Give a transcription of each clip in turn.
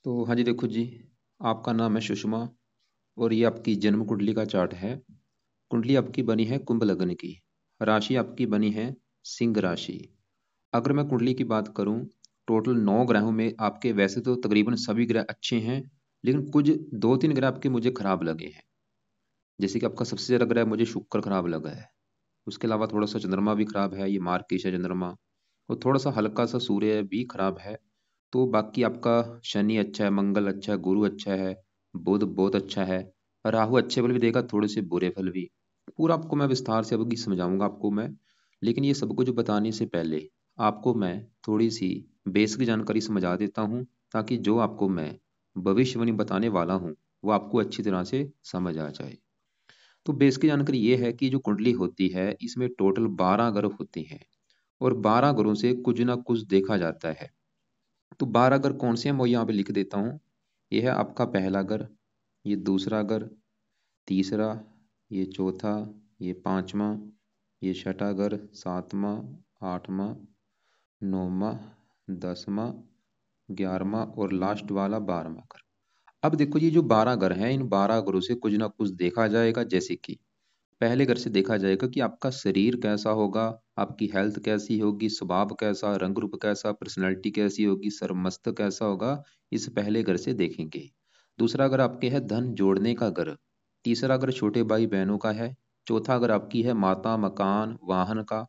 तो हाँ जी, देखो जी, आपका नाम है सुषमा और ये आपकी जन्म कुंडली का चार्ट है। कुंडली आपकी बनी है कुंभ लग्न की। राशि आपकी बनी है सिंह राशि। अगर मैं कुंडली की बात करूं, टोटल 9 ग्रहों में आपके वैसे तो तकरीबन सभी ग्रह अच्छे हैं, लेकिन कुछ 2-3 ग्रह आपके मुझे खराब लगे हैं। जैसे कि आपका सबसे ज़्यादा ग्रह मुझे शुक्र खराब लगा है। उसके अलावा थोड़ा सा चंद्रमा भी खराब है, ये मार्गशीर्ष है चंद्रमा। और थोड़ा सा हल्का सा सूर्य भी खराब है। तो बाकी आपका शनि अच्छा है, मंगल अच्छा है, गुरु अच्छा है, बुध बहुत अच्छा है, राहु अच्छे फल भी देगा, थोड़े से बुरे फल भी। पूरा आपको मैं विस्तार से अभी समझाऊंगा आपको मैं। लेकिन ये सब कुछ बताने से पहले आपको मैं थोड़ी सी बेसिक जानकारी समझा देता हूँ, ताकि जो आपको मैं भविष्यवाणी बताने वाला हूँ वो आपको अच्छी तरह से समझ आ जाए। तो बेसिक जानकारी ये है कि जो कुंडली होती है इसमें टोटल 12 ग्रह होते हैं और 12 ग्रहों से कुछ ना कुछ देखा जाता है। तो 12 घर कौन से हैं मैं यहाँ पे लिख देता हूँ। ये है आपका पहला घर, ये दूसरा घर, तीसरा, ये चौथा, ये पांचवा, ये छठा घर, सातवां, आठवां, नौवां, 10वां, 11वां और लास्ट वाला 12वां घर। अब देखो ये जो 12 घर हैं, इन 12 घरों से कुछ ना कुछ देखा जाएगा। जैसे कि पहले घर से देखा जाएगा कि आपका शरीर कैसा होगा, आपकी हेल्थ कैसी होगी, स्वभाव कैसा, रंग रूप कैसा, पर्सनैलिटी कैसी होगी, सरमस्त कैसा होगा, इस पहले घर से देखेंगे। दूसरा घर आपके है धन जोड़ने का घर। तीसरा घर छोटे भाई बहनों का है। चौथा घर आपकी है माता, मकान, वाहन का।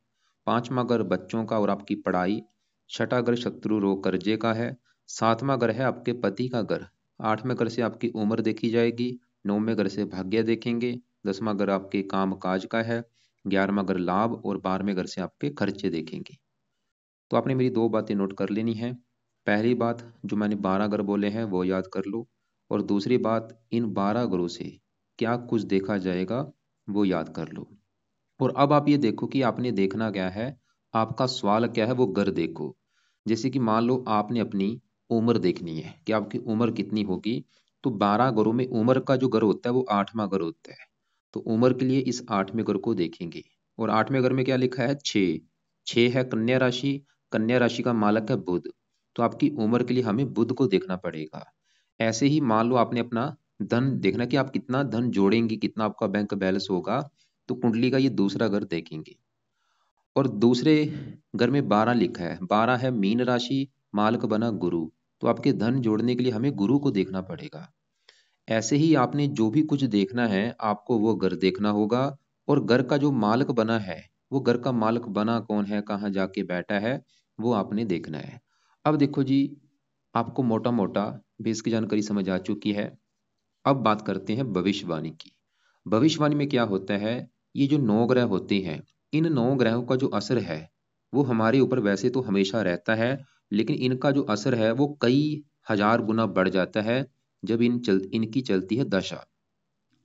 पांचवा घर बच्चों का और आपकी पढ़ाई। छठा घर शत्रु रोग कर्जे का है। सातवां घर है आपके पति का घर। आठवें घर से आपकी उम्र देखी जाएगी। नौवें घर से भाग्य देखेंगे। 10वां घर आपके काम काज का है। 11वां घर लाभ और 12वें घर से आपके खर्चे देखेंगे। तो आपने मेरी दो बातें नोट कर लेनी है। पहली बात, जो मैंने 12 घर बोले हैं वो याद कर लो। और दूसरी बात, इन 12 घरों से क्या कुछ देखा जाएगा वो याद कर लो। और अब आप ये देखो कि आपने देखना क्या है। आपका सवाल क्या है वो घर देखो। जैसे कि मान लो आपने अपनी उम्र देखनी है कि आपकी उम्र कितनी होगी। तो 12 घरों में उम्र का जो घर होता है वो 8वां घर होता है। तो उम्र के लिए इस 8वें घर को देखेंगे। और 8वें घर में क्या लिखा है? 6। 6 है कन्या राशि। कन्या राशि का मालक है बुध। तो आपकी उम्र के लिए हमें बुध को देखना पड़ेगा। ऐसे ही मान लो आपने अपना धन देखना कि आप कितना धन जोड़ेंगे, कितना आपका बैंक बैलेंस होगा। तो कुंडली का ये दूसरा घर देखेंगे। और दूसरे घर में 12 लिखा है, 12 है मीन राशि, मालक बना गुरु। तो आपके धन जोड़ने के लिए हमें गुरु को देखना पड़ेगा। ऐसे ही आपने जो भी कुछ देखना है आपको वो घर देखना होगा। और घर का जो मालक बना है, वो घर का मालक बना कौन है, कहाँ जाके बैठा है, वो आपने देखना है। अब देखो जी, आपको मोटा मोटा बेस की जानकारी समझ आ चुकी है। अब बात करते हैं भविष्यवाणी की। भविष्यवाणी में क्या होता है? ये जो 9 ग्रह होते हैं, इन 9 ग्रहों का जो असर है वो हमारे ऊपर वैसे तो हमेशा रहता है, लेकिन इनका जो असर है वो कई हजार गुना बढ़ जाता है जब इनकी चलती है दशा।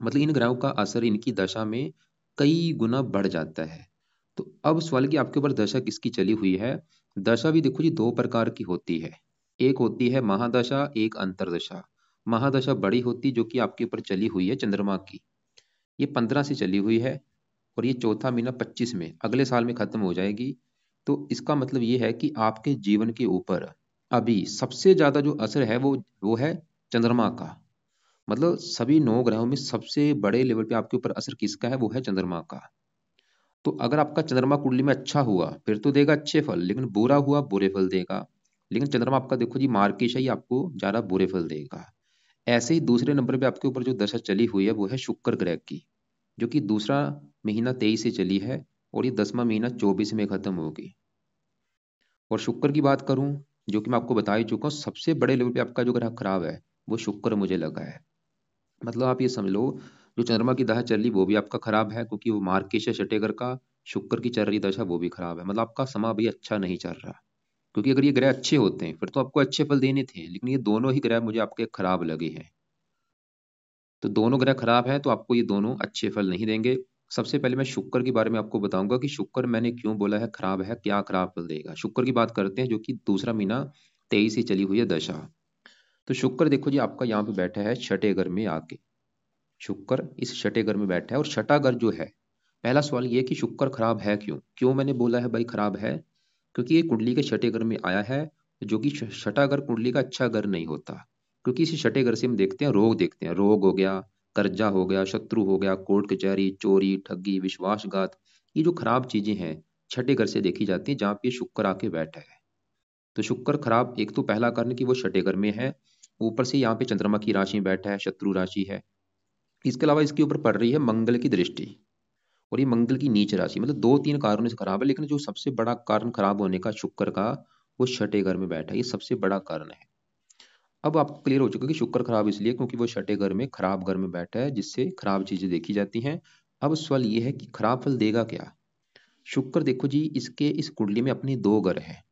मतलब इन ग्रहों का असर इनकी दशा में कई गुना बढ़ जाता है। तो अब सवाल कि आपके ऊपर दशा किसकी चली हुई है। दशा भी देखो जी 2 प्रकार की होती है। एक होती है महादशा, एक अंतरदशा। महादशा बड़ी होती जो कि आपके ऊपर चली हुई है चंद्रमा की। ये 15 से चली हुई है और ये चौथा महीना 25 में अगले साल में खत्म हो जाएगी। तो इसका मतलब ये है कि आपके जीवन के ऊपर अभी सबसे ज्यादा जो असर है वो है चंद्रमा का। मतलब सभी 9 ग्रहों में सबसे बड़े लेवल पे आपके ऊपर असर किसका है? वो है चंद्रमा का। तो अगर आपका चंद्रमा कुंडली में अच्छा हुआ फिर तो देगा अच्छे फल, लेकिन बुरा हुआ बुरे फल देगा। लेकिन चंद्रमा आपका देखो जी मार्केश ही आपको ज्यादा बुरे फल देगा। ऐसे ही दूसरे नंबर पे आपके ऊपर जो दशा चली हुई है वो है शुक्र ग्रह की, जो कि दूसरा महीना 23 से चली है और ये 10वां महीना 24 में खत्म होगी। और शुक्र की बात करूं, जो कि मैं आपको बता ही चुका हूँ, सबसे बड़े लेवल पे आपका जो ग्रह खराब है वो शुक्र मुझे लगा है। मतलब आप ये समझ लो, जो चंद्रमा की दशा चल रही वो भी आपका खराब है, क्योंकि वो मार्केश है छठे घर का। शुक्र की चल रही दशा वो भी खराब है, मतलब आपका समय अभी अच्छा नहीं चल रहा। क्योंकि अगर ये ग्रह अच्छे होते हैं फिर तो आपको अच्छे फल देने थे, लेकिन ये दोनों ही ग्रह मुझे आपके खराब लगे हैं। तो दोनों ग्रह खराब हैं तो आपको ये दोनों अच्छे फल नहीं देंगे। सबसे पहले मैं शुक्र के बारे में आपको बताऊंगा कि शुक्र मैंने क्यों बोला है खराब है, क्या खराब फल देगा। शुक्र की बात करते हैं, जो कि दूसरा महीना 23 से चली हुई है दशा। तो शुक्र देखो जी आपका यहाँ पे बैठा है छठे घर में आके। शुक्र इस छठे घर में बैठा है और छठा घर जो है, पहला सवाल ये है कि शुक्र खराब है क्यों? क्यों मैंने बोला है भाई खराब है? क्योंकि ये कुंडली के छठे घर में आया है, जो कि छठा घर कुंडली का अच्छा घर नहीं होता। क्योंकि इसी छठे घर से हम देखते हैं रोग, देखते हैं रोग हो गया, कर्जा हो गया, शत्रु हो गया, कोर्ट कचहरी, चोरी, ठगी, विश्वासघात, ये जो खराब चीजें हैं छठे घर से देखी जाती है, जहाँ पे शुक्र आके बैठा है। तो शुक्र खराब, एक तो पहला कारण कि वो छठे घर में है, ऊपर से यहाँ पे चंद्रमा की राशि में बैठा है, शत्रु राशि है। इसके अलावा इसके ऊपर पड़ रही है मंगल की दृष्टि, और ये मंगल की नीच राशि, मतलब दो तीन कारणों से खराब है, लेकिन जो सबसे बड़ा कारण खराब होने का शुक्र का, वो छठे घर में बैठा है, ये सबसे बड़ा कारण है। अब आपको क्लियर हो चुका है कि शुक्र खराब इसलिए क्योंकि वो छठे घर में, खराब घर में बैठा है, जिससे खराब चीजें देखी जाती हैं। अब सवाल ये है कि खराब फल देगा क्या शुक्र? देखो जी, इसके इस कुंडली में अपने दो ग्रह हैं,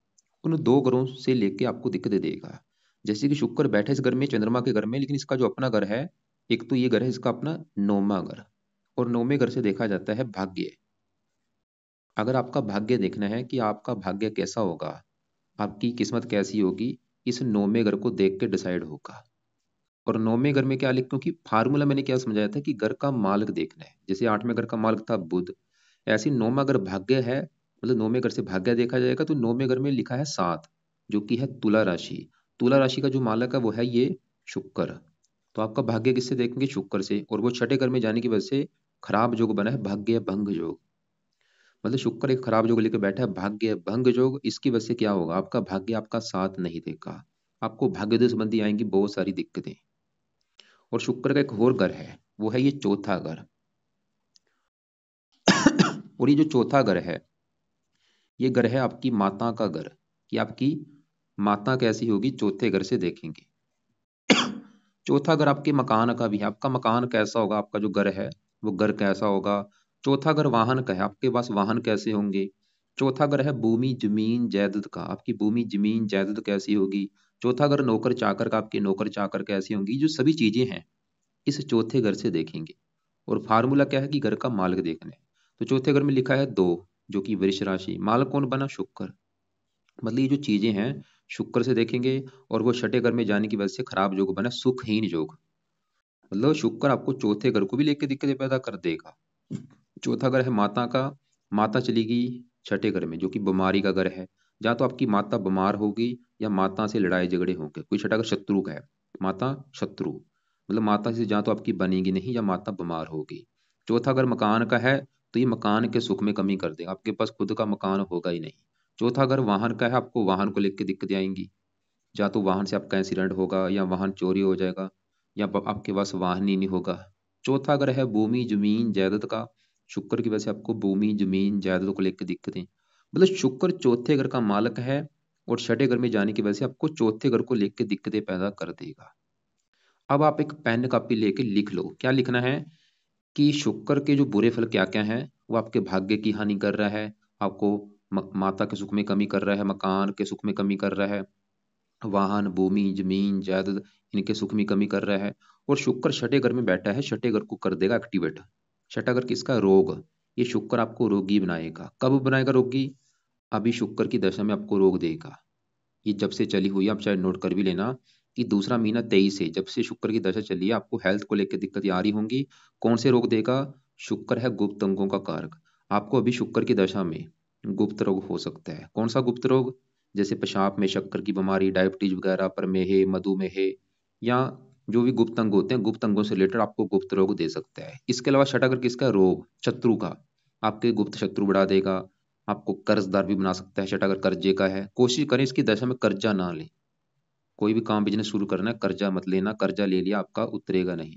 उन दो ग्रहों से लेके आपको दिक्कतें देगा। जैसे कि शुक्र बैठा है इस घर में, चंद्रमा के घर में, लेकिन इसका जो अपना घर है, एक तो ये घर है इसका अपना नौवां घर, और नौवें घर से देखा जाता है भाग्य। अगर आपका भाग्य देखना है कि आपका भाग्य कैसा होगा, आपकी किस्मत कैसी होगी, इस नौवें घर को देख के डिसाइड होगा। और नौवें घर में क्या लिख, क्योंकि फार्मूला मैंने क्या समझाया था कि घर का मालिक देखना है, जैसे आठवें घर का मालिक था बुध, ऐसे नौवां घर भाग्य है, मतलब नौवें घर से भाग्य देखा जाएगा, तो नौवें घर में लिखा है 7, जो कि है तुला राशि। तुला राशि का जो मालक है वो है ये शुक्र। तो आपका भाग्य किससे देखेंगे? शुक्र से। और वो छठे घर में जाने की वजह से खराब योग बना है, भाग्य भंग योग। मतलब शुक्र एक खराब योग लेकर बैठा है, भाग्य भंग योग। इसकी वजह से क्या होगा? आपका भाग्य आपका साथ नहीं देगा, आपको भाग्य संबंधी आएंगी बहुत सारी दिक्कतें। और शुक्र का एक और घर है, वो है ये चौथा घर। और ये जो चौथा घर है, ये घर है आपकी माता का घर, कि आपकी माता कैसी होगी, चौथे घर से देखेंगे। चौथा घर आपके मकान का भी है, आपका मकान कैसा होगा, आपका जो घर है वो घर कैसा होगा। चौथा घर वाहन का है, आपके पास वाहन कैसे होंगे। चौथा घर है भूमि जमीन जायदाद का, आपकी भूमि जमीन जायदाद कैसी होगी। चौथा घर नौकर चाकर का, आपके नौकर चाकर कैसी होंगी। जो सभी चीजें हैं इस चौथे घर से देखेंगे। और फार्मूला क्या है कि घर का मालिक देखना है। तो चौथे घर में लिखा है 2, जो कि वृष राशि, मालिक कौन बना? शुक्र। मतलब ये जो चीजें हैं शुक्र से देखेंगे। और वो छठे घर में जाने की वजह से खराब योग बना, सुखहीन योग। मतलब शुक्र आपको चौथे घर को भी लेके दिक्कतें पैदा कर देगा। चौथा घर है माता का, माता चली गई छठे घर में, जो कि बीमारी का घर है, जहाँ तो आपकी माता बीमार होगी या माता से लड़ाई झगड़े होंगे। कोई छठा घर शत्रु का है, माता शत्रु, मतलब माता से जहाँ तो आपकी बनेगी नहीं या माता बीमार होगी। चौथा घर मकान का है, तो ये मकान के सुख में कमी कर देगा, आपके पास खुद का मकान होगा ही नहीं। चौथा घर वाहन का है, आपको वाहन को लेकर दिक्कतें आएंगी, या तो वाहन से आपका एक्सीडेंट होगा या वाहन चोरी हो जाएगा, या आपके पास वाहन ही नहीं होगा। चौथा अगर है भूमि जमीन जायदाद का, शुक्र की वजह से आपको भूमि जमीन जायदाद को लेकर दिक्कतें, मतलब शुक्र चौथे घर का मालक है, और छठे घर में जाने की वजह से आपको चौथे घर को लेकर दिक्कतें पैदा कर देगा। अब आप एक पेन कापी लेके लिख लो, क्या लिखना है कि शुक्र के जो बुरे फल क्या क्या हैं। वो आपके भाग्य की हानि कर रहा है, आपको माता के सुख में कमी कर रहा है, मकान के सुख में कमी कर रहा है, वाहन भूमि जमीन जायदाद इनके सुख में कमी कर रहा है। और शुक्र छठे घर में बैठा है, छठे घर को कर देगा एक्टिवेट। छठा घर किसका? रोग। ये शुक्र आपको रोगी बनाएगा। कब बनाएगा रोगी? अभी शुक्र की दशा में आपको रोग देगा। ये जब से चली हुई है, आप चाहे नोट कर भी लेना, कि दूसरा महीना 23 से जब से शुक्र की दशा चली है, आपको हेल्थ को लेकर दिक्कत आ रही होंगी। कौन से रोग देगा? शुक्र है गुप्त अंगों का कारक। आपको अभी शुक्र की दशा में गुप्त रोग हो सकता है। कौन सा गुप्त रोग? जैसे पेशाब में शक्कर की बीमारी, डायबिटीज वगैरह, प्रमेह, मधुमेह, या जो भी गुप्त अंग होते हैं, गुप्त अंगों से रिलेटेड आपको गुप्त रोग दे सकता है। इसके अलावा छठा अगर किसका? रोग शत्रु का, आपके गुप्त शत्रु बढ़ा देगा, आपको कर्जदार भी बना सकता है। छठा अगर कर्जे का है, कोशिश करें इसकी दशा में कर्जा ना लें। कोई भी काम बिजनेस शुरू करना है, कर्जा मत लेना, कर्जा ले लिया आपका उतरेगा नहीं।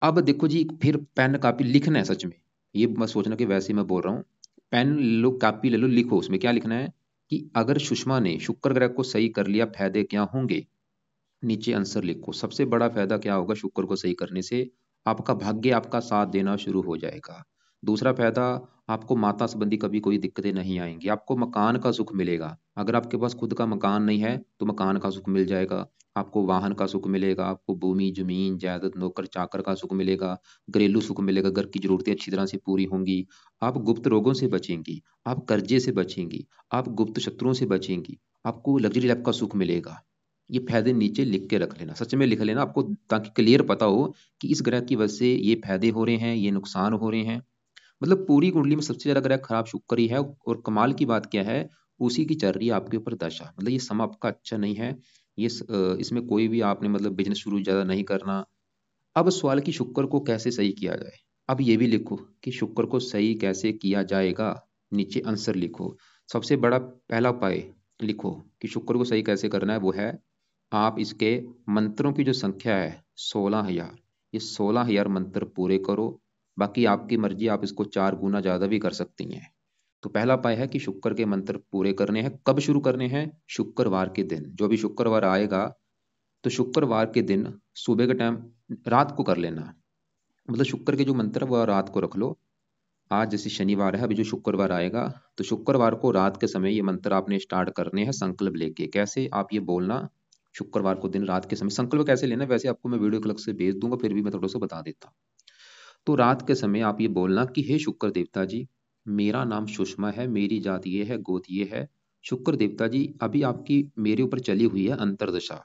अब देखो जी, फिर पेन कापी लिखना है सच में, ये मत सोचना कि वैसे ही मैं बोल रहा हूँ। पेन लो कापी ले लो, लिखो उसमें क्या लिखना है कि अगर सुषमा ने शुक्र ग्रह को सही कर लिया, फायदे क्या होंगे। नीचे आंसर लिखो। सबसे बड़ा फायदा क्या होगा शुक्र को सही करने से? आपका भाग्य आपका साथ देना शुरू हो जाएगा। दूसरा फायदा, आपको माता संबंधी कभी कोई दिक्कतें नहीं आएंगी, आपको मकान का सुख मिलेगा। अगर आपके पास खुद का मकान नहीं है तो मकान का सुख मिल जाएगा, आपको वाहन का सुख मिलेगा, आपको भूमि जमीन जायदाद नौकर चाकर का सुख मिलेगा, घरेलू सुख मिलेगा, घर की जरूरतें अच्छी तरह से पूरी होंगी, आप गुप्त रोगों से बचेंगी, आप कर्जे से बचेंगी, आप गुप्त शत्रुओं से बचेंगी, आपको लग्जरी लाइफ का सुख मिलेगा। ये फायदे नीचे लिख के रख लेना, सच में लिख लेना आपको, ताकि क्लियर पता हो कि इस ग्रह की वजह से ये फायदे हो रहे हैं, ये नुकसान हो रहे हैं। मतलब पूरी कुंडली में सबसे ज्यादा ग्रह खराब शुक्र ही है। और कमाल की बात क्या है, उसी की चल रही है आपके ऊपर दशा, मतलब ये समय आपका अच्छा नहीं है। इसमें कोई भी आपने मतलब बिजनेस शुरू ज़्यादा नहीं करना। अब सवाल कि शुक्र को कैसे सही किया जाए। अब ये भी लिखो कि शुक्र को सही कैसे किया जाएगा, नीचे आंसर लिखो। सबसे बड़ा पहला उपाय लिखो कि शुक्र को सही कैसे करना है, वो है आप इसके मंत्रों की जो संख्या है 16,000, ये 16,000 मंत्र पूरे करो। बाकी आपकी मर्जी, आप इसको 4 गुना ज़्यादा भी कर सकती हैं। तो पहला उपाय है कि शुक्र के मंत्र पूरे करने हैं। कब शुरू करने हैं? शुक्रवार के दिन, जो भी शुक्रवार आएगा तो शुक्रवार के दिन सुबह के टाइम, रात को कर लेना। मतलब शुक्र के जो मंत्र है वो रात को रख लो। आज जैसे शनिवार है, अभी जो शुक्रवार आएगा तो शुक्रवार को रात के समय ये मंत्र आपने स्टार्ट करने हैं संकल्प लेके। कैसे? आप ये बोलना शुक्रवार को दिन रात के समय। संकल्प कैसे लेना, वैसे आपको मैं वीडियो अलग से भेज दूंगा, फिर भी मैं थोड़ा सा बता देता हूँ। तो रात के समय आप ये बोलना कि हे शुक्र देवता जी, मेरा नाम सुषमा है, मेरी जात ये है, गोत ये है। शुक्र देवता जी, अभी आपकी मेरे ऊपर चली हुई है अंतरदशा,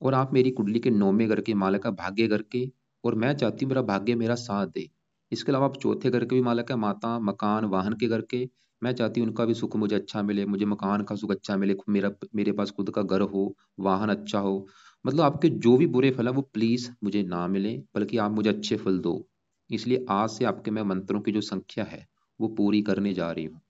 और आप मेरी कुंडली के 9वें घर के मालक का भाग्य घर के, और मैं चाहती हूँ मेरा भाग्य मेरा साथ दे। इसके अलावा आप चौथे घर के भी मालक है, माता मकान वाहन के घर के। मैं चाहती हूँ उनका भी सुख मुझे अच्छा मिले, मुझे मकान का सुख अच्छा मिले, मेरे पास खुद का घर हो, वाहन अच्छा हो। मतलब आपके जो भी बुरे फल है वो प्लीज मुझे ना मिले, बल्कि आप मुझे अच्छे फल दो। इसलिए आज से आपके मैं मंत्रों की जो संख्या है वो पूरी करने जा रही हूँ।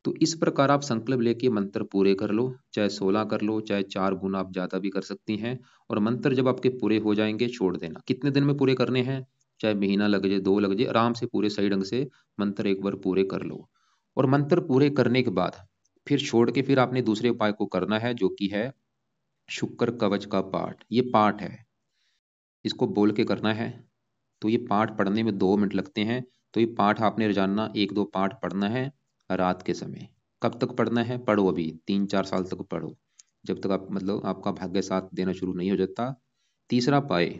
तो इस प्रकार आप संकल्प लेके मंत्र पूरे कर लो, चाहे 16 कर लो, चाहे 4 गुना आप ज्यादा भी कर सकती हैं। और मंत्र जब आपके पूरे हो जाएंगे छोड़ देना। कितने दिन में पूरे करने हैं? चाहे महीना लग जाए, 2 लग जाए, आराम से पूरे सही ढंग से मंत्र एक बार पूरे कर लो। और मंत्र पूरे करने के बाद फिर छोड़ के फिर आपने दूसरे उपाय को करना है, जो कि है शुक्र कवच का पाठ। ये पाठ है, इसको बोल के करना है। तो ये पाठ पढ़ने में 2 मिनट लगते हैं। तो ये पाठ आपने रोजाना 1-2 पाठ पढ़ना है रात के समय। कब तक पढ़ना है? पढ़ो, अभी 3-4 साल तक पढ़ो, जब तक आप मतलब आपका भाग्य साथ देना शुरू नहीं हो जाता। तीसरा पाए,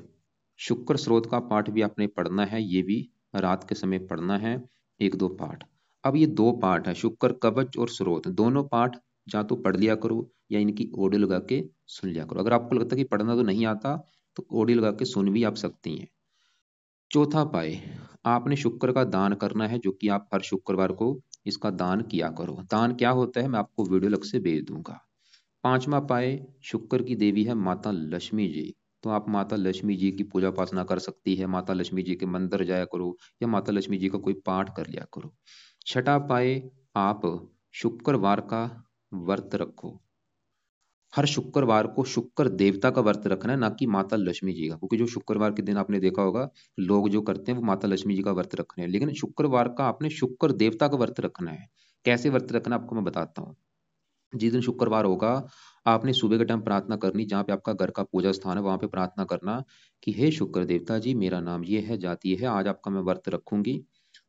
शुक्र स्रोत का पाठ भी आपने पढ़ना है, ये भी रात के समय पढ़ना है, 1-2 पाठ। अब ये 2 पाठ है, शुक्र कवच और स्रोत, दोनों पाठ या तो पढ़ लिया करो या इनकी ऑडियो लगा के सुन लिया करो। अगर आपको लगता है कि पढ़ना तो नहीं आता तो ऑडियो लगा के सुन भी आप सकती हैं। चौथा पाए, आपने शुक्र का दान करना है, जो कि आप हर शुक्रवार को इसका दान किया करो। दान क्या होता है मैं आपको वीडियो अलग से भेज दूंगा। पांचवा पाए, शुक्र की देवी है माता लक्ष्मी जी। तो आप माता लक्ष्मी जी की पूजा उपासना कर सकती है, माता लक्ष्मी जी के मंदिर जाया करो या माता लक्ष्मी जी का कोई पाठ कर लिया करो। छठा पाए, आप शुक्रवार का व्रत रखो। हर शुक्रवार को शुक्र देवता का व्रत रखना है, ना कि माता लक्ष्मी जी का। क्योंकि जो शुक्रवार के दिन आपने देखा होगा लोग जो करते हैं वो माता लक्ष्मी जी का व्रत रख रहे हैं, लेकिन शुक्रवार का आपने शुक्र देवता का व्रत रखना है। कैसे व्रत रखना आपको मैं बताता हूँ। जिस दिन शुक्रवार होगा आपने सुबह के टाइम प्रार्थना करनी, जहाँ पे आपका घर का पूजा स्थान है वहां पे प्रार्थना करना कि हे शुक्र देवता जी, मेरा नाम ये है, जाति ये है, आज आपका मैं व्रत रखूंगी।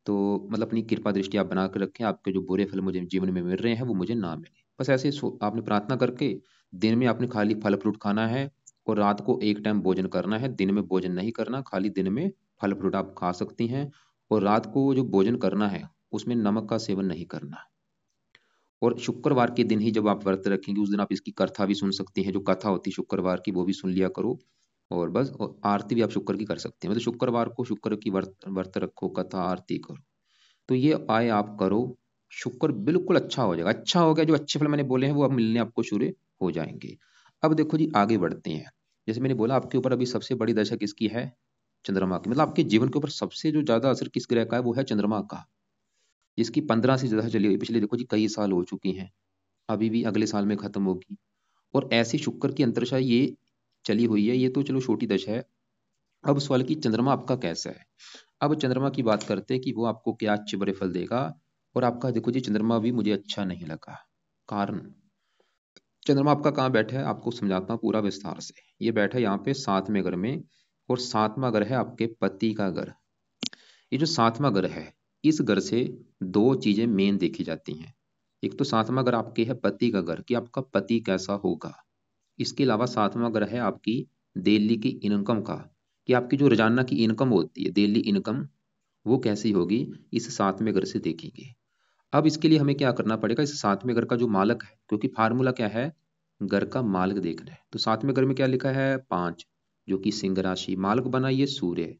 तो मतलब अपनी कृपा दृष्टि आप बना कर रखें, आपके जो बुरे फल मुझे जीवन में मिल रहे हैं वो मुझे ना मिले। बस ऐसे आपने प्रार्थना करके दिन में आपने खाली फल फ्रूट खाना है, और रात को एक टाइम भोजन करना है, दिन में भोजन नहीं करना, खाली दिन में फल फ्रूट आप खा सकती हैं। और रात को जो भोजन करना है उसमें नमक का सेवन नहीं करना। और शुक्रवार के दिन ही जब आप व्रत रखेंगे उस दिन आप इसकी कथा भी सुन सकती हैं, जो कथा होती है शुक्रवार की वो भी सुन लिया करो। और बस, और आरती भी आप शुक्र की कर सकते हैं। मतलब शुक्रवार को शुक्र की व्रत व्रत रखो, कथा आरती करो। तो ये उपाय आप करो, शुक्र बिल्कुल अच्छा हो जाएगा। अच्छा हो गया, जो अच्छे फल मैंने बोले हैं वो अब मिलने आपको शुरू हो जाएंगे। अब देखो जी, आगे बढ़ते हैं। जैसे मैंने बोला आपके ऊपर अभी सबसे बड़ी दशा किसकी है? चंद्रमा की। मतलब आपके जीवन के ऊपर सबसे जो ज्यादा असर किस ग्रह का है, वो है चंद्रमा का, जिसकी 15 से ज्यादा चली हुई, पिछले देखो जी कई साल हो चुकी हैं, अभी भी अगले साल में खत्म होगी। और ऐसी शुक्र की अंतर्दशा ये चली हुई है, ये तो चलो छोटी दशा है। अब सवाल की चंद्रमा आपका कैसा है। अब चंद्रमा की बात करते हैं कि वो आपको क्या अच्छे बुरे फल देगा। और आपका देखो जी चंद्रमा भी मुझे अच्छा नहीं लगा। कारण, चंद्रमा आपका कहाँ बैठा है आपको समझाता हूँ पूरा विस्तार से। ये बैठा है यहाँ पे 7वें घर में, और 7वां घर है आपके पति का घर। ये जो 7वां घर है, इस घर से 2 चीजें मेन देखी जाती हैं। एक तो 7वां घर आपके है पति का घर, कि आपका पति कैसा होगा। इसके अलावा 7वां घर है आपकी डेली की इनकम का, कि आपकी जो रोजाना की इनकम होती है डेली इनकम, वो कैसी होगी, इस 7वें घर से देखेंगे। अब इसके लिए हमें क्या करना पड़ेगा, इस 7वें घर का जो मालक है, क्योंकि फार्मूला क्या है, घर का मालक देखना है। तो 7वें घर में क्या लिखा है, 5, जो कि सिंह राशि, मालक बना ये सूर्य।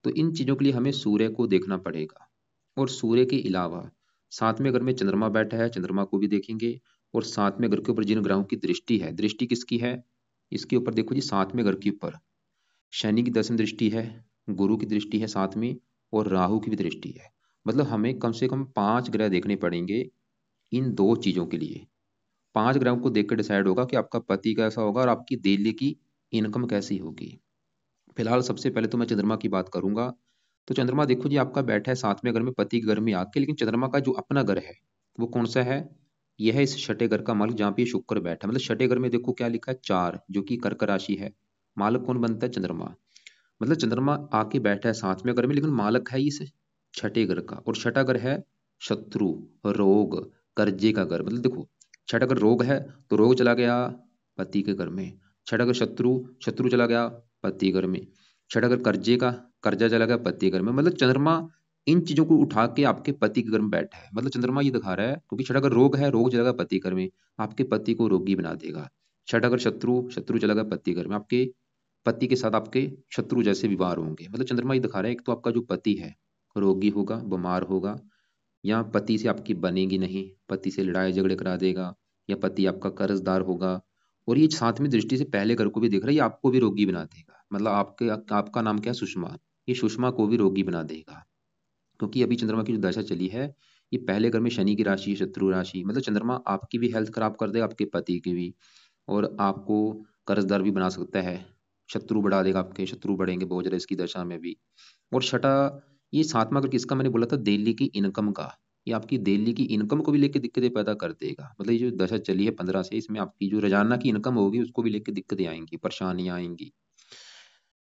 तो इन चीजों के लिए हमें सूर्य को देखना पड़ेगा। और सूर्य के अलावा 7वें घर में चंद्रमा बैठा है, चंद्रमा को भी देखेंगे। और 7वें घर के ऊपर जिन ग्रहों की दृष्टि है, दृष्टि किसकी है, इसके ऊपर देखो जी 7वें घर के ऊपर शनि की 10वीं दृष्टि है, गुरु की दृष्टि है 7वीं, और राहु की भी दृष्टि है। मतलब हमें कम से कम 5 ग्रह देखने पड़ेंगे इन 2 चीज़ों के लिए। 5 ग्रहों को देख कर डिसाइड होगा कि आपका पति कैसा होगा और आपकी डेली की इनकम कैसी होगी। फिलहाल सबसे पहले तो मैं चंद्रमा की बात करूंगा। तो चंद्रमा देखो जी आपका बैठा है 7वें घर में, पति के घर में आके, लेकिन चंद्रमा का जो अपना घर है वो कौन सा है? यह है इस छठे घर का मालिक, जहाँ पे शुक्र बैठा है। मतलब छठे घर में देखो क्या लिखा है, 4, जो कि कर्क राशि है। मालक कौन बनता है? चंद्रमा। मतलब चंद्रमा आके बैठा है 7वें घर में, लेकिन मालक है इस छठे घर का। और छठा घर है शत्रु, रोग, कर्जे का घर। मतलब देखो छठा घर रोग है तो रोग चला गया पति के घर में। छठा घर शत्रु, शत्रु चला गया पति घर में। छठा घर कर्जे का, कर्जा चला गया पति घर में। मतलब चंद्रमा इन चीजों को उठा के आपके पति के घर में बैठा है। मतलब चंद्रमा ये दिखा रहा है, क्योंकि छठा घर रोग है, रोग चला गया पति घर में, आपके पति को रोगी बना देगा। छठा घर शत्रु, शत्रु चला गया पति घर में, आपके पति के साथ आपके शत्रु जैसे व्यवहार होंगे। मतलब चंद्रमा ये दिखा रहा है, एक तो आपका जो पति है रोगी होगा, बीमार होगा, या पति से आपकी बनेगी नहीं, पति से लड़ाई झगड़े करा देगा, या पति आपका कर्जदार होगा। और ये 7वीं दृष्टि से पहले घर को भी देख रहा है, ये आपको भी रोगी बना देगा। मतलब आपका नाम क्या है? सुषमा। ये सुषमा को भी रोगी बना देगा, क्योंकि अभी चंद्रमा की जो दशा चली है, ये पहले घर में शनि की राशि, शत्रु राशि। मतलब चंद्रमा आपकी भी हेल्थ खराब कर देगा, आपके पति की भी, और आपको कर्जदार भी बना सकता है, शत्रु बढ़ा देगा, आपके शत्रु बढ़ेंगे बहुत ज्यादा इसकी दशा में भी। और छठा, ये 7वां घर किसका मैंने बोला था? दिल्ली की इनकम का। ये आपकी दिल्ली की इनकम को भी लेके दिक्कतें पैदा कर देगा। मतलब ये जो दशा चली है 15 से, इसमें आपकी जो रोजाना की इनकम होगी उसको भी लेके दिक्कतें आएंगी, परेशानियां आएंगी।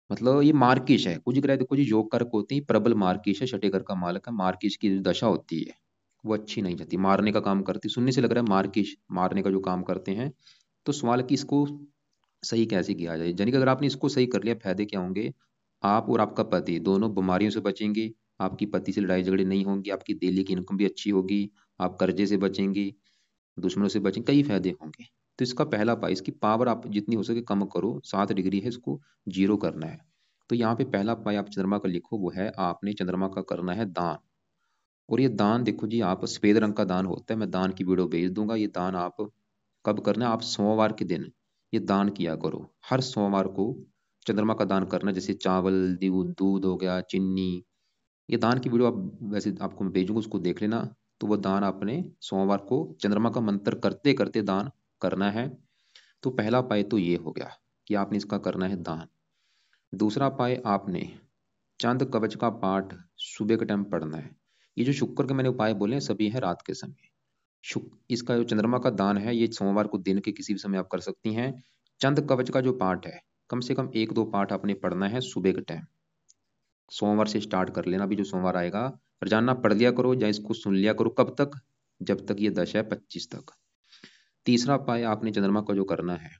मतलब ये मार्किश है। कुछ ग्रह देखो जी योग कारक होते हैं, प्रबल मार्किश है, छठे घर का मालक है। मार्किश की जो दशा होती है वो अच्छी नहीं जाती, मारने का काम करती। सुनने से लग रहा है मार्किश मारने का जो काम करते हैं। तो सवाल है कि इसको सही कैसे किया जाए। यानी कि अगर आपने इसको सही कर लिया, फायदे क्या होंगे? आप और आपका पति दोनों बीमारियों से बचेंगे, आपकी पति से लड़ाई झगड़े नहीं होंगे, आपकी डेली की इनकम भी अच्छी होगी, आप कर्जे से बचेंगे, दुश्मनों से बचेंगे, कई फायदे होंगे। तो इसका पहला पाई, इसकी पावर आप जितनी हो सके कम करो। 7 डिग्री है, इसको 0 करना है। तो यहाँ पे पहला पाई आप चंद्रमा का लिखो, वो है आपने चंद्रमा का करना है दान। और ये दान देखो जी, आप सफेद रंग का दान होता है, मैं दान की वीडियो भेज दूंगा। ये दान आप कब करना है? आप सोमवार के दिन ये दान किया करो। हर सोमवार को चंद्रमा का दान करना, जैसे चावल, दूध, दूध हो गया, चीनी। ये दान की वीडियो आप वैसे आपको मैं भेजूंगा, उसको देख लेना। तो वो दान आपने सोमवार को चंद्रमा का मंत्र करते करते दान करना है। तो पहला उपाय तो ये हो गया कि आपने इसका करना है दान। दूसरा उपाय, आपने चांद कवच का पाठ सुबह के टाइम पढ़ना है। ये जो शुक्र के मैंने उपाय बोले हैं सभी है रात के समय। शुक्र, इसका जो चंद्रमा का दान है ये सोमवार को दिन के किसी भी समय आप कर सकती हैं। चंद कवच का जो पाठ है, कम से कम 1-2 पाठ आपने पढ़ना है सुबह के टाइम। सोमवार से स्टार्ट कर लेना, अभी जो सोमवार आएगा रोजाना पढ़ लिया करो, या इसको सुन लिया करो। कब तक? जब तक ये दशा है 25 तक। तीसरा उपाय आपने चंद्रमा का जो करना है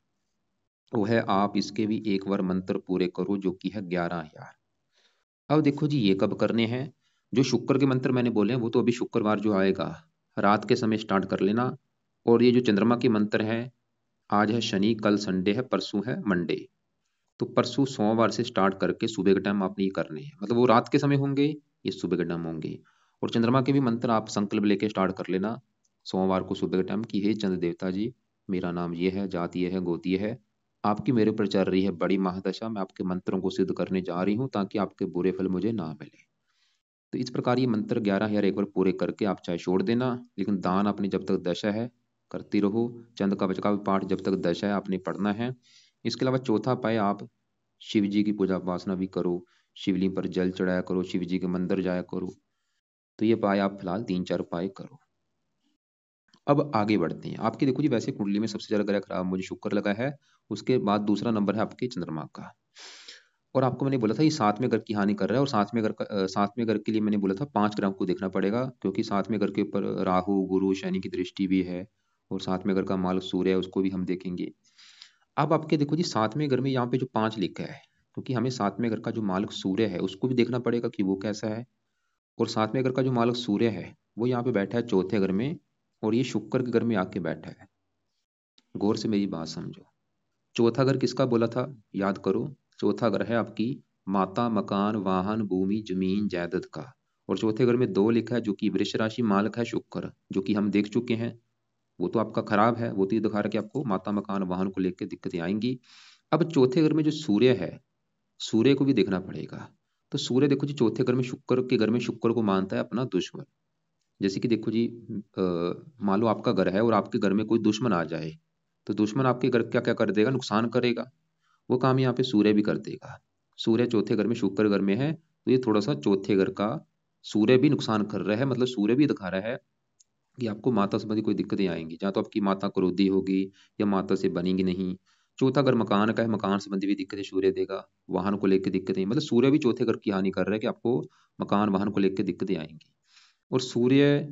वो है, आप इसके भी एक बार मंत्र पूरे करो, जो कि है 11,000। अब देखो जी ये कब करने हैं? जो शुक्र के मंत्र मैंने बोले हैं वो तो अभी शुक्रवार जो आएगा रात के समय स्टार्ट कर लेना। और ये जो चंद्रमा के मंत्र है, आज है शनि, कल संडे है, परसों है मंडे। तो परसों सोमवार से स्टार्ट करके सुबह के टाइम आपने ये करने हैं। मतलब वो रात के समय होंगे, ये सुबह के टाइम होंगे। और चंद्रमा के भी मंत्र आप संकल्प लेके स्टार्ट कर लेना सोमवार को सुबह के टाइम, कि हे चंद्र देवता जी, मेरा नाम ये है, जाति ये है, गोती ये है, आपकी मेरे ऊपर चल रही है बड़ी महादशा, मैं आपके मंत्रों को सिद्ध करने जा रही हूँ ताकि आपके बुरे फल मुझे ना मिले। तो इस प्रकार ये मंत्र 11,000 एक बार पूरे करके आप चाहे छोड़ देना, लेकिन दान अपनी जब तक दशा है करती रहो। चंद का बचका भी पाठ जब तक दशा है आपने पढ़ना है। इसके अलावा चौथा पाए, आप शिव जी की पूजा उपासना भी करो, शिवलिंग पर जल चढ़ाया करो, शिव जी के मंदिर जाया करो। तो ये पाए आप फिलहाल 3-4 पाए करो। अब आगे बढ़ते हैं। आपकी देखो जी वैसे कुंडली में सबसे ज्यादा ग्रह खराब मुझे शुक्र लगा है, उसके बाद दूसरा नंबर है आपके चंद्रमा का। और आपको मैंने बोला था ये 7वें घर की हानि कर रहा है, और 7वें घर के लिए मैंने बोला था 5 ग्रहों को देखना पड़ेगा, क्योंकि 7वें घर के ऊपर राहु, गुरु, शनि की दृष्टि भी है। और 7वें घर का मालक सूर्य है, उसको भी हम देखेंगे। अब आपके देखो जी 7वें घर में यहाँ पे जो 5 लिखा है, क्योंकि हमें 7वें घर का जो मालक सूर्य है उसको भी देखना पड़ेगा कि वो कैसा है। और 7वें घर का जो मालक सूर्य है वो यहाँ पे बैठा है चौथे घर में, और ये शुक्र के घर में आके बैठा है। गौर से मेरी बात समझो। चौथा घर किसका बोला था? याद करो। चौथा घर है आपकी माता, मकान, वाहन, भूमि, जमीन, जायदाद का। और चौथे घर में 2 लिखा है, जो कि वृष राशि मालक है शुक्र, जो कि हम देख चुके हैं। वो तो आपका खराब है, वो तो ये दिखा रहा है कि आपको माता, मकान, वाहन को लेकर दिक्कतें आएंगी। अब चौथे घर में जो सूर्य है, सूर्य को भी देखना पड़ेगा। तो सूर्य देखो जी चौथे घर में, शुक्र के घर में शुक्र को मानता है अपना दुश्मन। जैसे कि देखो जी मान लो आपका घर है और आपके घर में कोई दुश्मन आ जाए, तो दुश्मन आपके घर क्या क्या कर देगा, नुकसान करेगा। वो काम यहाँ पे सूर्य भी कर देगा। सूर्य चौथे घर में शुक्र घर में है, तो ये थोड़ा सा चौथे घर का सूर्य भी नुकसान कर रहा है। मतलब सूर्य भी दिखा रहा है कि आपको माता संबंधी कोई दिक्कतें आएंगी, या तो आपकी माता क्रोधी होगी या माता से बनेगी नहीं। चौथा घर मकान का है, मकान संबंधी भी दिक्कतें सूर्य देगा। वाहन को लेकर दिक्कतें, मतलब सूर्य भी चौथे घर की हानि कर रहा है कि आपको मकान वाहन को लेकर दिक्कतें आएंगी। और सूर्य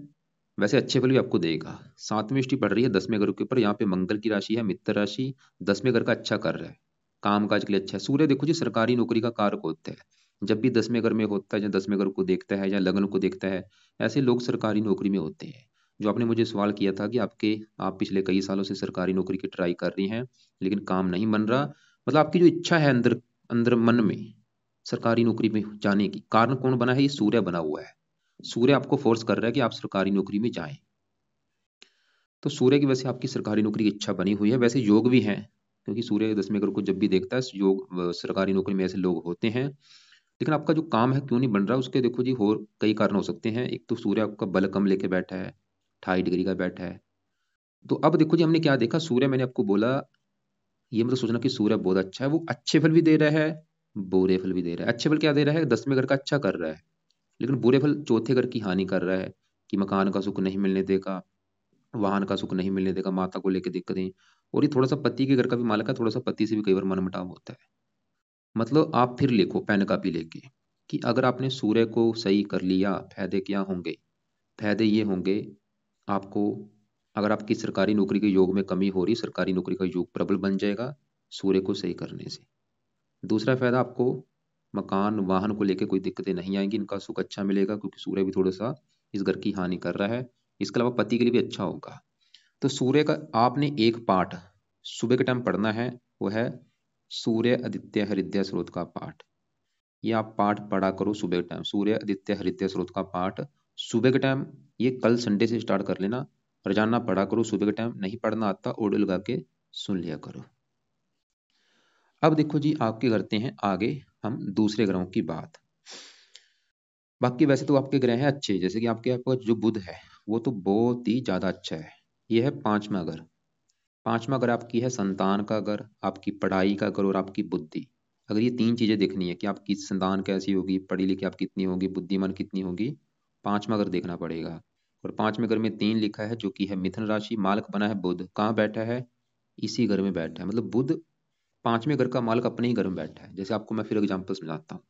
वैसे अच्छे फल भी आपको देगा। सातवीं दृष्टि पड़ रही है 10वें घर के ऊपर, यहाँ पे मंगल की राशि है मित्र राशि, 10वें घर का अच्छा कर रहा है, काम काज के लिए अच्छा है। सूर्य देखो जी सरकारी नौकरी का कारक होता है। जब भी 10वें घर में होता है या 10वें घर को देखता है या लग्न को देखता है, ऐसे लोग सरकारी नौकरी में होते हैं। जो आपने मुझे सवाल किया था कि आप पिछले कई सालों से सरकारी नौकरी की ट्राई कर रही हैं लेकिन काम नहीं बन रहा, मतलब आपकी जो इच्छा है अंदर अंदर मन में सरकारी नौकरी में जाने की, कारण कौन बना है, ये सूर्य बना हुआ है। सूर्य आपको फोर्स कर रहा है कि आप सरकारी नौकरी में जाएं। तो सूर्य की वजह से आपकी सरकारी नौकरी की इच्छा बनी हुई है। वैसे योग भी हैं, क्योंकि सूर्य 10वें घर को जब भी देखता है योग सरकारी नौकरी में ऐसे लोग होते हैं। लेकिन आपका जो काम है क्यों नहीं बन रहा, उसके देखो जी और कई कारण हो सकते हैं। एक तो सूर्य आपका बल कम लेके बैठा है, 28 डिग्री का बैठा है। तो अब देखो जी हमने क्या देखा, सूर्य मैंने आपको बोला, ये मतलब सोचना कि सूर्य बहुत अच्छा है, वो अच्छे फल भी दे रहा है, बुरे फल भी दे रहा है। अच्छे फल क्या दे रहा है, 10वें घर का अच्छा कर रहा है, लेकिन बुरे फल चौथे घर की हानि कर रहा है कि मकान का सुख नहीं मिलने देगा, वाहन का सुख नहीं मिलने देगा, माता को लेकर दिक्कतें। और ये थोड़ा सा पति के घर का भी मालक है, थोड़ा सा पति से भी कई बार मनमुटाव होता है। मतलब आप फिर लिखो पेन कापी लेके कि अगर आपने सूर्य को सही कर लिया, फायदे क्या होंगे। फायदे ये होंगे आपको, अगर आपकी सरकारी नौकरी के योग में कमी हो रही, सरकारी नौकरी का योग प्रबल बन जाएगा सूर्य को सही करने से। दूसरा फायदा आपको मकान वाहन को लेकर कोई दिक्कतें नहीं आएंगी, इनका सुख अच्छा मिलेगा क्योंकि सूर्य भी थोड़ा सा इस घर की हानि कर रहा है। इसके अलावा पति के लिए भी अच्छा होगा। तो सूर्य का आपने एक पाठ सुबह के टाइम पढ़ना है, वो है सूर्य आदित्य हृदय स्रोत का पाठ। ये आप पाठ पढ़ा करो सुबह के टाइम, सूर्य आदित्य हृदय स्रोत का पाठ सुबह के टाइम। ये कल संडे से स्टार्ट कर लेना, रोजाना पढ़ा करो सुबह के टाइम। नहीं पढ़ना आता ऑडियो लगा के सुन लिया करो। अब देखो जी आपके करते हैं आगे हम दूसरे ग्रहों की बात। बाकी वैसे तो आपके ग्रह हैं अच्छे, जैसे कि आपके जो बुध है वो तो बहुत ही ज्यादा अच्छा है। ये है पांचवा घर। पांचवा घर आपकी है संतान का घर, आपकी पढ़ाई का घर और आपकी बुद्धि। अगर ये तीन चीजें देखनी है कि आपकी संतान कैसी होगी, पढ़ी लिखी आप कितनी होगी, बुद्धिमान कितनी होगी, पांचवा घर देखना पड़ेगा। और पांचवें घर में 3 लिखा है जो कि है मिथुन राशि, मालक बना है बुध, कहाँ बैठा है, इसी घर में बैठा है। मतलब बुध पांचवें घर का मालक अपने ही घर में बैठा है। जैसे आपको मैं फिर एग्जाम्पल समझाता हूँ।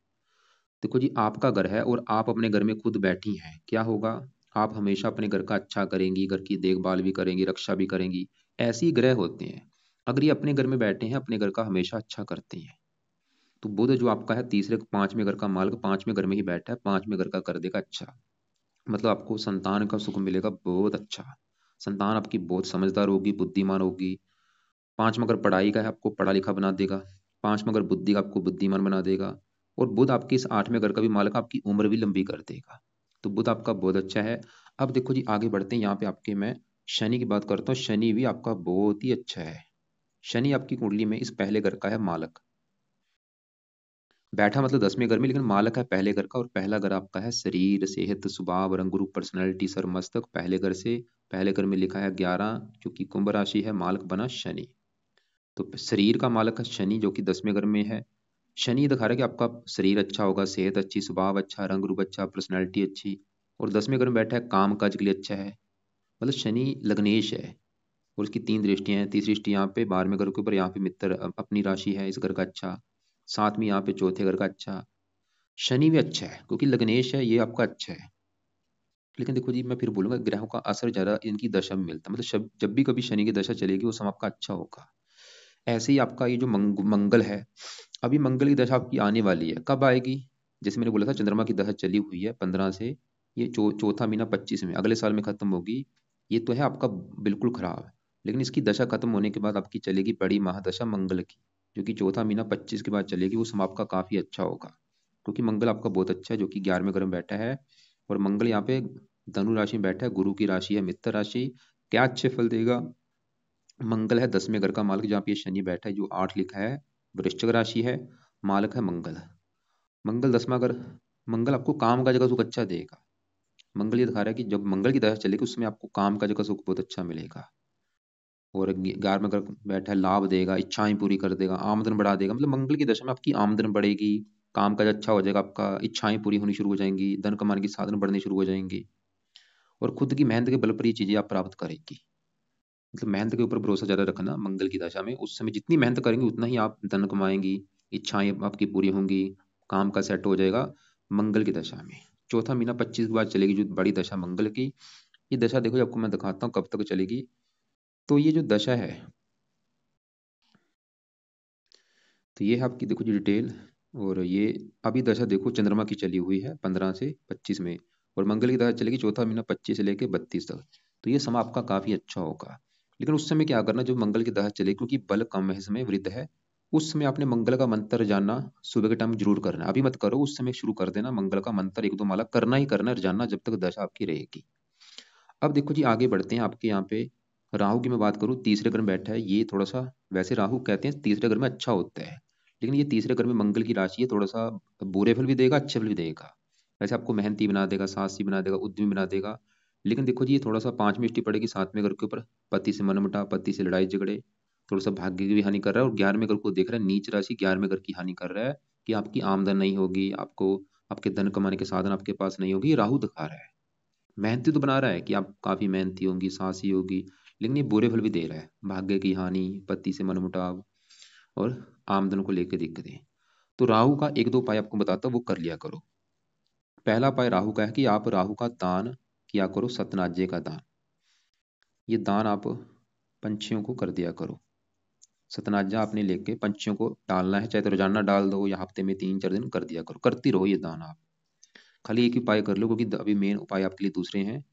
देखो जी आपका घर है और आप अपने घर में खुद बैठी हैं, क्या होगा, आप हमेशा अपने घर का अच्छा करेंगी, घर की देखभाल भी करेंगी, रक्षा भी करेंगी। ऐसे ही ग्रह होते हैं, अगर ये अपने घर में बैठे हैं अपने घर का हमेशा अच्छा करते हैं। तो बुध जो आपका है तीसरे पांचवें घर का मालिक, पांचवें घर में ही बैठा है, पांचवें घर का कर देगा अच्छा। मतलब आपको संतान का सुख मिलेगा बहुत अच्छा। संतान आपकी बहुत समझदार होगी, बुद्धिमान होगी। पांचवा अगर पढ़ाई का है आपको पढ़ा लिखा बना देगा, पांचवा अगर बुद्धि का आपको बुद्धिमान बना देगा। और बुध आपकी इस 8वें घर का भी मालिक, आपकी उम्र भी लंबी कर देगा। तो बुध आपका बहुत अच्छा है। अब देखो जी आगे बढ़ते हैं, यहाँ पे आपके मैं शनि की बात करता हूँ। शनि भी आपका बहुत ही अच्छा है। शनि आपकी कुंडली में इस पहले घर का है मालक, बैठा मतलब 10वें घर में, लेकिन मालक है पहले घर का। और पहला घर आपका है शरीर, सेहत, स्वभाव, रंग रूप, पर्सनैलिटी, सर मस्तक। पहले घर से पहले घर में लिखा है 11, जो कि कुंभ राशि है, मालक बना शनि। तो शरीर का मालक है शनि जो कि 10वें घर में है। शनि दिखा रहा है कि आपका शरीर अच्छा होगा, सेहत अच्छी, स्वभाव अच्छा, रंग रूप अच्छा, पर्सनैलिटी अच्छी। और 10वें घर में बैठा है, काम काज के लिए अच्छा है। मतलब शनि लग्नेश है। और उसकी 3 दृष्टियां हैं, तीसरी दृष्टि यहाँ पे 12वें घर के ऊपर, यहाँ पे मित्र अपनी राशि है इस घर का अच्छा। साथ में यहाँ पे चौथे घर का अच्छा। शनि भी अच्छा है क्योंकि लग्नेश है, ये आपका अच्छा है। लेकिन देखो जी मैं फिर बोलूंगा ग्रहों का असर ज्यादा इनकी दशा में मिलता है। मतलब जब भी कभी शनि की दशा चलेगी वो समय आपका अच्छा होगा। ऐसे ही आपका ये जो मंगल है, अभी मंगल की दशा आपकी आने वाली है, कब आएगी, जैसे मैंने बोला था चंद्रमा की दशा चली हुई है 15 से, ये चौथा महीना 25 में, अगले साल में खत्म होगी। ये तो है आपका बिल्कुल खराब है। लेकिन इसकी दशा खत्म होने के बाद आपकी चलेगी बड़ी महादशा मंगल की, जो कि चौथा महीना 25 के बाद चलेगी। वो समय आपका काफी अच्छा होगा क्योंकि मंगल आपका बहुत अच्छा है, जो कि 11वें घर में बैठा है। और मंगल यहाँ पे धनु राशि में बैठा है, गुरु की राशि है मित्र राशि। क्या अच्छे फल देगा, मंगल है 10वें घर का मालिक, जहाँ पे ये शनि बैठा है जो 8 लिखा है, वृश्चिक राशि है, मालक है मंगल। मंगल 10वां घर, मंगल आपको काम का जगह सुख अच्छा देगा। मंगल ये दिखा रहा है कि जब मंगल की दशा चलेगी उसमें आपको काम का जगह सुख बहुत अच्छा मिलेगा। और 11वें घर बैठा है, लाभ देगा, इच्छाएं पूरी कर देगा, आमदन बढ़ा देगा। मतलब मंगल की दशा में आपकी आमदन बढ़ेगी, काम काज अच्छा हो जाएगा, आपका इच्छाएं पूरी होनी शुरू हो जाएंगी, धन कमाने की साधन बढ़ने शुरू हो जाएंगी, और खुद की मेहनत के बल पर ये चीजें आप प्राप्त करेंगी। मतलब मेहनत के ऊपर भरोसा ज्यादा रखना मंगल की दशा में। उस समय जितनी मेहनत करेंगे उतना ही आप धन कमाएंगी, इच्छाएं आपकी पूरी होंगी, काम का सेट हो जाएगा मंगल की दशा में। चौथा महीना 25 के बाद चलेगी जो बड़ी दशा मंगल की। ये दशा देखो आपको मैं दिखाता हूँ कब तक चलेगी। तो ये जो दशा है, तो ये है आपकी देखो जी डिटेल। और ये अभी दशा देखो चंद्रमा की चली हुई है 15 से 25 में, और मंगल की दशा चलेगी चौथा महीना 25 से लेकर 32 तक। तो ये समय आपका काफी अच्छा होगा। लेकिन उस समय क्या करना, जो मंगल की दशा चलेगी, क्योंकि बल कम है इसमें, वृद्ध है, उस समय आपने मंगल का मंत्र जानना सुबह के टाइम जरूर करना। अभी मत करो, उस समय शुरू कर देना मंगल का मंत्र, एक दो माला करना ही करना है, जानना जब तक दशा आपकी रहेगी। अब देखो जी आगे बढ़ते हैं। आपके यहाँ पे राहु की मैं बात करूँ, तीसरे घर में बैठा है। ये थोड़ा सा, वैसे राहु कहते हैं तीसरे घर में अच्छा होता है, लेकिन ये तीसरे घर में मंगल की राशि है, थोड़ा सा बुरे फल भी देगा अच्छे फल भी देगा। वैसे आपको मेहनती बना देगा, साहसी बना देगा, उद्यमी बना देगा। लेकिन देखो जी ये थोड़ा सा 5वीं दृष्टि पड़ेगी 7वें घर के ऊपर, पति से मनमुटाव, पति से लड़ाई झगड़े, थोड़ा सा भाग्य की भी हानि कर रहा है। और 11वें घर को देख रहा है, नीच राशि 11वें घर की हानि कर रहा है, कि आपकी आमदन नहीं होगी, आपको आपके धन कमाने के साधन आपके पास नहीं होगी। ये राहु दिखा रहा है। मेहनती तो बना रहा है कि आप काफी मेहनती होंगी, साहसी होगी, लेकिन ये बुरे फल भी दे रहा है, भाग्य की हानि, पति से मनमुटाव, और आमदन को लेकर दिक्कतें। तो राहु का एक दो उपाय आपको बताता हूँ, वो कर लिया करो। पहला उपाय राहु का है कि आप राहु का दान किया करो, सतनाज्य का दान। ये दान आप पंछियों को कर दिया करो। सतनाजा आपने लेके पंछियों को डालना है, चाहे तो रोजाना डाल दो या हफ्ते में 3-4 दिन कर दिया करो, करती रहो ये दान आप। खाली एक ही उपाय कर लो, क्योंकि अभी मेन उपाय आपके लिए दूसरे हैं।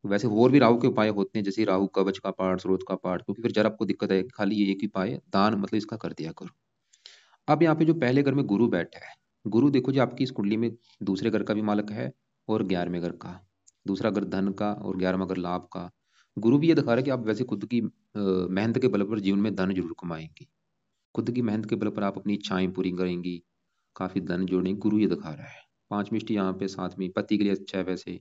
वैसे और भी राहु के उपाय होते हैं, जैसे राहु कवच का पाठ, स्रोत का पाठ, क्योंकि फिर जरा आपको दिक्कत है, खाली ये एक ही उपाय दान मतलब इसका कर दिया करो। अब यहाँ पे जो पहले घर में गुरु बैठा है, गुरु देखो जी आपकी इस कुंडली में दूसरे घर का भी मालक है, और 11वें घर का। दूसरा घर धन का और 11वां घर लाभ का। गुरु भी ये दिखा रहा है कि आप वैसे खुद की मेहनत के बल पर जीवन में धन जरूर कमाएंगी। खुद की मेहनत के बल पर आप अपनी इच्छाएं पूरी करेंगी, काफी धन जोड़ेंगे, गुरु ये दिखा रहा है। 5वीं यहाँ पे 7वीं पति के लिए अच्छा है वैसे।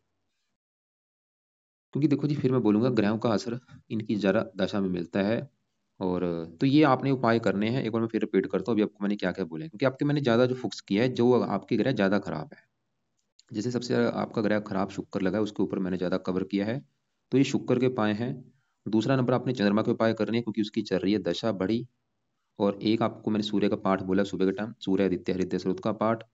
क्योंकि देखो जी फिर मैं बोलूंगा ग्रहों का असर इनकी जरा दशा में मिलता है। और तो ये आपने उपाय करने हैं। एक बार मैं फिर रिपीट करता हूँ अभी आपको मैंने क्या क्या बोला है, क्योंकि आपके मैंने ज्यादा जो फोकस किया है, जो आपके ग्रह ज्यादा खराब है। जैसे सबसे ज्यादा आपका ग्रह खराब शुक्र लगा है, उसके ऊपर मैंने ज्यादा कवर किया है। तो ये शुक्र के उपाय हैं। दूसरा नंबर आपने चंद्रमा के उपाय करने हैं, क्योंकि उसकी चल रही है दशा बड़ी। और एक आपको मैंने सूर्य का पाठ बोला सुबह के टाइम, सूर्य आदित्य हृदय स्रोत का पाठ।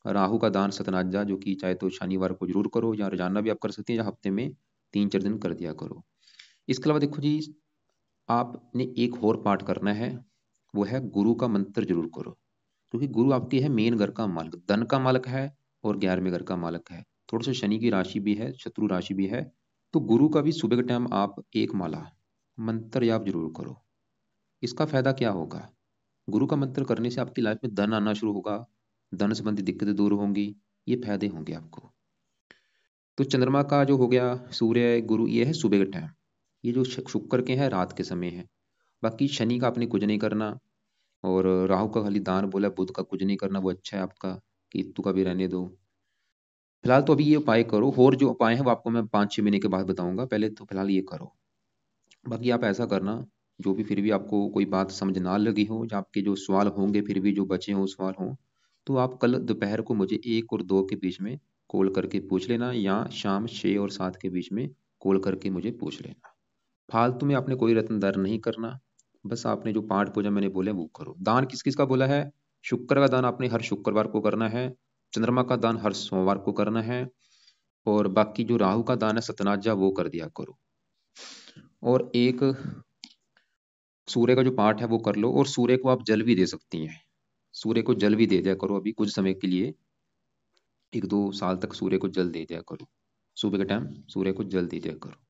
राहु का दान सतनाजा, जो कि चाहे तो शनिवार को जरूर करो, या रोजाना भी आप कर सकते हैं, या हफ्ते में 3-4 दिन कर दिया करो। इसके अलावा देखो जी आपने एक और पाठ करना है, वो है गुरु का मंत्र जरूर करो। क्योंकि गुरु आपके है मेन घर का मालिक, धन का मालिक है, और 11वें घर का मालिक है। थोड़ा सा शनि की राशि भी है, शत्रु राशि भी है। तो गुरु का भी सुबह के टाइम आप एक माला मंत्र आप जरूर करो। इसका फायदा क्या होगा, गुरु का मंत्र करने से आपकी लाइफ में धन आना शुरू होगा, धन संबंधी दिक्कतें दूर होंगी, ये फायदे होंगे आपको। तो चंद्रमा का जो हो गया, सूर्य गुरु ये है सुबह के टाइम, ये जो शुक्र के हैं रात के समय है। बाकी शनि का आपने कुछ नहीं करना, और राहु का खाली दान बोला, बुध का कुछ नहीं करना, वो अच्छा है आपका, केतु का भी रहने दो। फिलहाल तो अभी ये उपाय करो, और जो उपाय है वो आपको मैं 5-6 महीने के बाद बताऊंगा, पहले तो फिलहाल ये करो। बाकी आप ऐसा करना, जो भी फिर भी आपको कोई बात समझ ना लगी हो, या आपके जो सवाल होंगे फिर भी जो बचे हों सवाल हों, तो आप कल दोपहर को मुझे 1 और 2 के बीच में कॉल करके पूछ लेना, या शाम 6 और 7 के बीच में कॉल करके मुझे पूछ लेना। फालतू में आपने कोई रत्न दान नहीं करना, बस आपने जो पाठ पूजा मैंने बोले वो करो। दान किस किस का बोला है, शुक्र का दान आपने हर शुक्रवार को करना है, चंद्रमा का दान हर सोमवार को करना है, और बाकी जो राहु का दान है सतनाजा वो कर दिया करो। और एक सूर्य का जो पाठ है वो कर लो, और सूर्य को आप जल भी दे सकती हैं। सूर्य को जल भी दे दिया करो अभी कुछ समय के लिए, 1-2 साल तक सूर्य को जल दे दिया करो। सुबह के टाइम सूर्य को जल दे दिया करो।